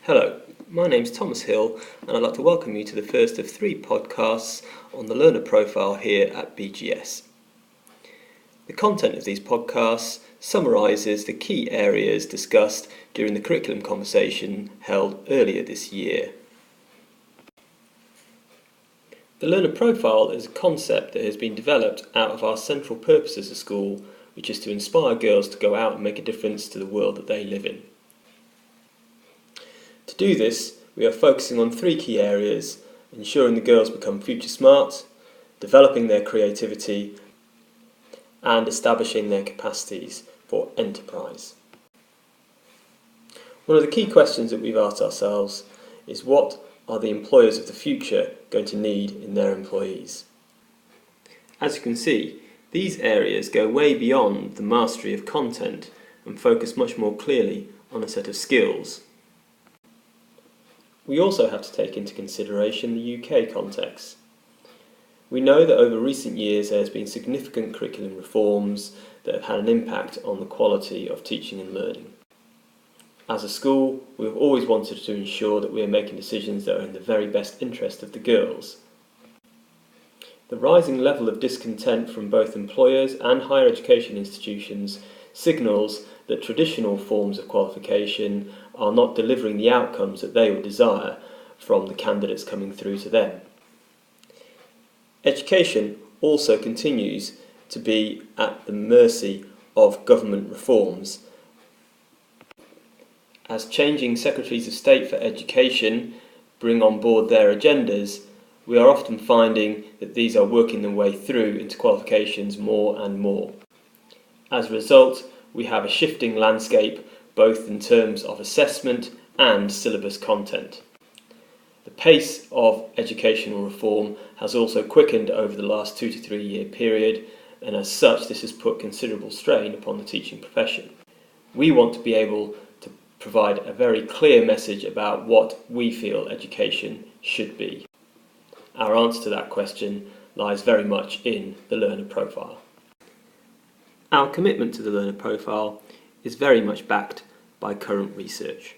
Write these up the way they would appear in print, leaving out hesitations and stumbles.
Hello, my name's Thomas Hill and I'd like to welcome you to the first of 3 podcasts on the learner profile here at BGS. The content of these podcasts summarises the key areas discussed during the curriculum conversation held earlier this year. The learner profile is a concept that has been developed out of our central purpose as a school, which is to inspire girls to go out and make a difference to the world that they live in. To do this, we are focusing on 3 key areas: ensuring the girls become future smart, developing their creativity, and establishing their capacities for enterprise. One of the key questions that we've asked ourselves is, what are the employers of the future going to need in their employees? As you can see, these areas go way beyond the mastery of content and focus much more clearly on a set of skills. We also have to take into consideration the UK context. We know that over recent years there has been significant curriculum reforms that have had an impact on the quality of teaching and learning. As a school, we have always wanted to ensure that we are making decisions that are in the very best interest of the girls. The rising level of discontent from both employers and higher education institutions signals that traditional forms of qualification are not delivering the outcomes that they would desire from the candidates coming through to them. Education also continues to be at the mercy of government reforms. As changing Secretaries of State for Education bring on board their agendas, we are often finding that these are working their way through into qualifications more and more. As a result, we have a shifting landscape both in terms of assessment and syllabus content. The pace of educational reform has also quickened over the last 2 to 3 year period, and as such this has put considerable strain upon the teaching profession. We want to be able to provide a very clear message about what we feel education should be. Our answer to that question lies very much in the learner profile. Our commitment to the learner profile is very much backed by current research.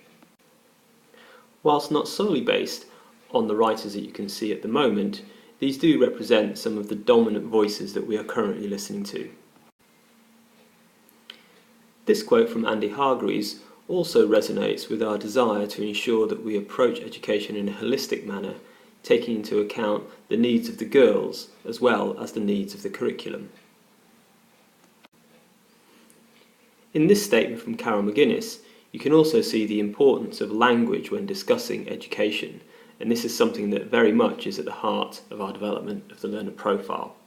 Whilst not solely based on the writers that you can see at the moment, these do represent some of the dominant voices that we are currently listening to. This quote from Andy Hargreaves also resonates with our desire to ensure that we approach education in a holistic manner, taking into account the needs of the girls as well as the needs of the curriculum. In this statement from Carol McGuinness, you can also see the importance of language when discussing education, and this is something that very much is at the heart of our development of the learner profile.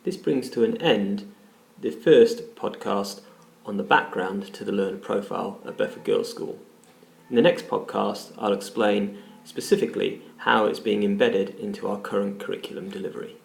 This brings to an end the first podcast on the background to the learner profile at Bedford Girls' School. In the next podcast, I'll explain specifically how it's being embedded into our current curriculum delivery.